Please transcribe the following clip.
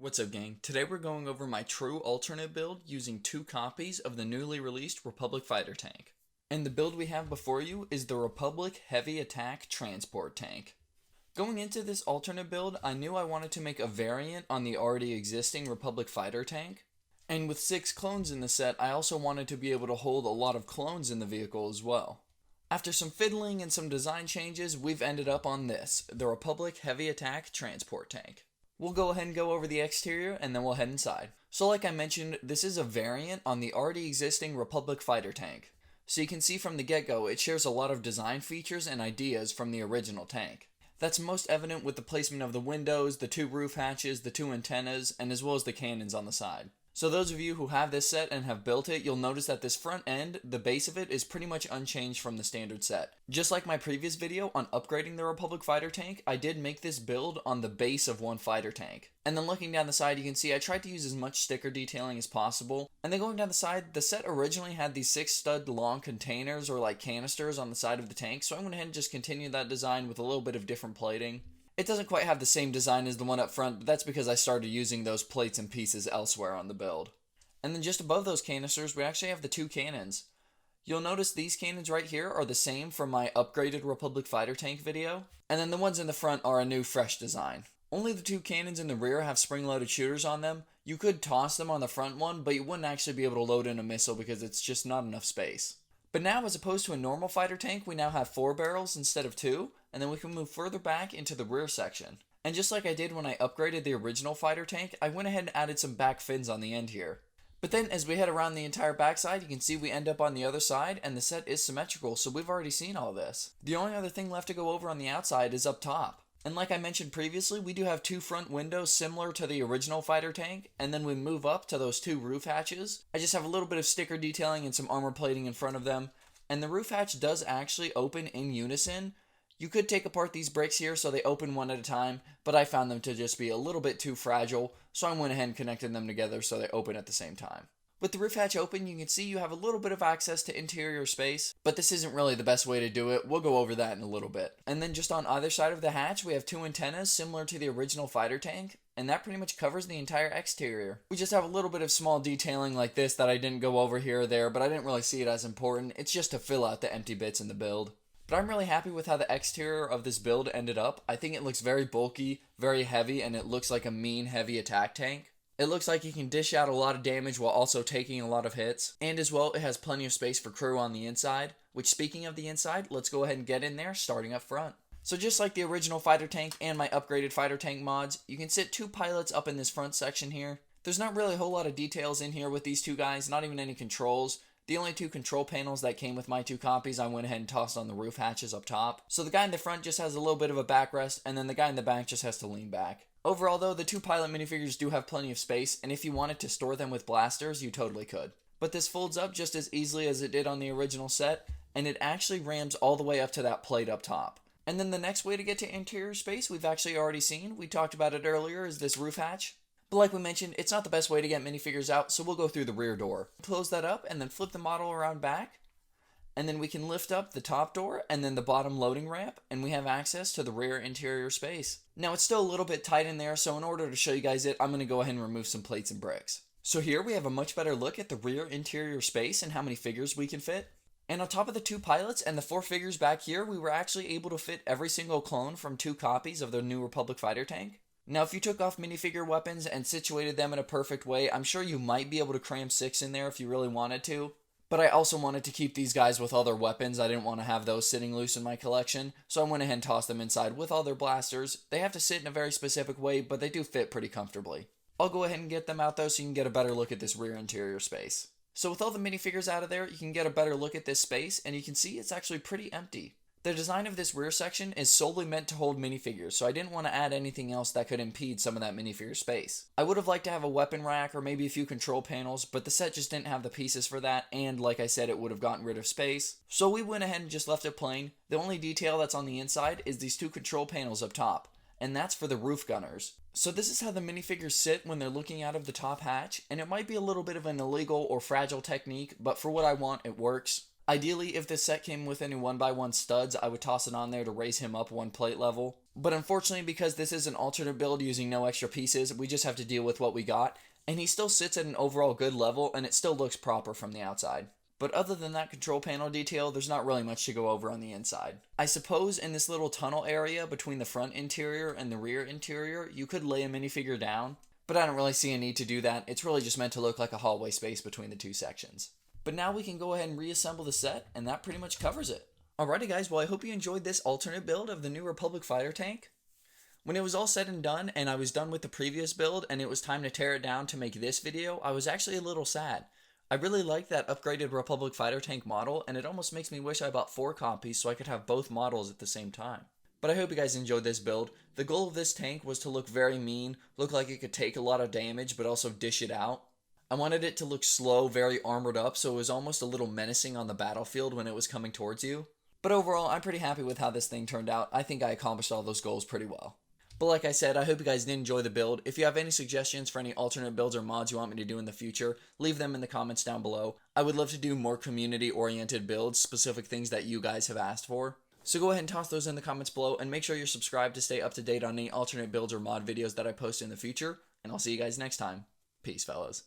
What's up, gang? Today we're going over my true alternate build using 2 copies of the newly released Republic fighter tank. And the build we have before you is the Republic Heavy Attack Transport Tank. Going into this alternate build, I knew I wanted to make a variant on the already existing Republic fighter tank. And with 6 clones in the set, I also wanted to be able to hold a lot of clones in the vehicle as well. After some fiddling and some design changes, we've ended up on this, the Republic Heavy Attack Transport Tank. We'll go ahead and go over the exterior and then we'll head inside. So like I mentioned, this is a variant on the already existing Republic fighter tank. So you can see from the get-go, it shares a lot of design features and ideas from the original tank. That's most evident with the placement of the windows, the 2 roof hatches, the 2 antennas, and as well as the cannons on the side. So those of you who have this set and have built it, you'll notice that this front end, the base of it, is pretty much unchanged from the standard set. Just like my previous video on upgrading the Republic fighter tank, I did make this build on the base of one fighter tank. And then looking down the side, you can see I tried to use as much sticker detailing as possible. And then going down the side, the set originally had these 6 stud long containers or like canisters on the side of the tank, so I went ahead and just continued that design with a little bit of different plating. It doesn't quite have the same design as the one up front, but that's because I started using those plates and pieces elsewhere on the build. And then just above those canisters, we actually have the 2 cannons. You'll notice these cannons right here are the same from my upgraded Republic fighter tank video, and then the ones in the front are a new fresh design. Only the 2 cannons in the rear have spring-loaded shooters on them. You could toss them on the front one, but you wouldn't actually be able to load in a missile because it's just not enough space. But now, as opposed to a normal fighter tank, we now have 4 barrels instead of 2, and then we can move further back into the rear section. And just like I did when I upgraded the original fighter tank, I went ahead and added some back fins on the end here. But then as we head around the entire backside, you can see we end up on the other side, and the set is symmetrical, so we've already seen all this. The only other thing left to go over on the outside is up top. And like I mentioned previously, we do have 2 front windows similar to the original fighter tank, and then we move up to those 2 roof hatches. I just have a little bit of sticker detailing and some armor plating in front of them, and the roof hatch does actually open in unison. You could take apart these bricks here so they open one at a time, but I found them to just be a little bit too fragile, so I went ahead and connected them together so they open at the same time. With the roof hatch open, you can see you have a little bit of access to interior space, but this isn't really the best way to do it. We'll go over that in a little bit. And then just on either side of the hatch, we have 2 antennas similar to the original fighter tank, and that pretty much covers the entire exterior. We just have a little bit of small detailing like this that I didn't go over here or there, but I didn't really see it as important. It's just to fill out the empty bits in the build. But I'm really happy with how the exterior of this build ended up. I think it looks very bulky, very heavy, and it looks like a mean heavy attack tank. It looks like you can dish out a lot of damage while also taking a lot of hits. And as well, it has plenty of space for crew on the inside. Which, speaking of the inside, let's go ahead and get in there, starting up front. So just like the original fighter tank and my upgraded fighter tank mods, you can sit 2 pilots up in this front section here. There's not really a whole lot of details in here with these 2 guys, not even any controls. The only 2 control panels that came with my 2 copies, I went ahead and tossed on the roof hatches up top. So the guy in the front just has a little bit of a backrest, and then the guy in the back just has to lean back. Overall though, the 2 pilot minifigures do have plenty of space, and if you wanted to store them with blasters, you totally could. But this folds up just as easily as it did on the original set, and it actually rams all the way up to that plate up top. And then the next way to get to interior space, we've actually already seen, we talked about it earlier, is this roof hatch. But like we mentioned, it's not the best way to get minifigures out, so we'll go through the rear door. Close that up, and then flip the model around back. And then we can lift up the top door, and then the bottom loading ramp, and we have access to the rear interior space. Now it's still a little bit tight in there, so in order to show you guys it, I'm going to go ahead and remove some plates and bricks. So here we have a much better look at the rear interior space and how many figures we can fit. And on top of the 2 pilots and the 4 figures back here, we were actually able to fit every single clone from 2 copies of the new Republic fighter tank. Now, if you took off minifigure weapons and situated them in a perfect way, I'm sure you might be able to cram 6 in there if you really wanted to. But I also wanted to keep these guys with all their weapons. I didn't want to have those sitting loose in my collection, so I went ahead and tossed them inside with all their blasters. They have to sit in a very specific way, but they do fit pretty comfortably. I'll go ahead and get them out though so you can get a better look at this rear interior space. So with all the minifigures out of there, you can get a better look at this space, and you can see it's actually pretty empty. The design of this rear section is solely meant to hold minifigures, so I didn't want to add anything else that could impede some of that minifigure space. I would have liked to have a weapon rack or maybe a few control panels, but the set just didn't have the pieces for that, and like I said, it would have gotten rid of space. So we went ahead and just left it plain. The only detail that's on the inside is these 2 control panels up top, and that's for the roof gunners. So this is how the minifigures sit when they're looking out of the top hatch, and it might be a little bit of an illegal or fragile technique, but for what I want, it works. Ideally, if this set came with any 1x1 studs, I would toss it on there to raise him up 1 plate level. But unfortunately, because this is an alternate build using no extra pieces, we just have to deal with what we got, and he still sits at an overall good level, and it still looks proper from the outside. But other than that control panel detail, there's not really much to go over on the inside. I suppose in this little tunnel area between the front interior and the rear interior, you could lay a minifigure down, but I don't really see a need to do that. It's really just meant to look like a hallway space between the two sections. But now we can go ahead and reassemble the set, and that pretty much covers it. Alrighty guys, well I hope you enjoyed this alternate build of the New Republic fighter tank. When it was all said and done, and I was done with the previous build, and it was time to tear it down to make this video, I was actually a little sad. I really like that upgraded Republic fighter tank model, and it almost makes me wish I bought 4 copies so I could have both models at the same time. But I hope you guys enjoyed this build. The goal of this tank was to look very mean, look like it could take a lot of damage, but also dish it out. I wanted it to look slow, very armored up, so it was almost a little menacing on the battlefield when it was coming towards you. But overall, I'm pretty happy with how this thing turned out. I think I accomplished all those goals pretty well. But like I said, I hope you guys did enjoy the build. If you have any suggestions for any alternate builds or mods you want me to do in the future, leave them in the comments down below. I would love to do more community-oriented builds, specific things that you guys have asked for. So go ahead and toss those in the comments below, and make sure you're subscribed to stay up to date on any alternate builds or mod videos that I post in the future. And I'll see you guys next time. Peace, fellas.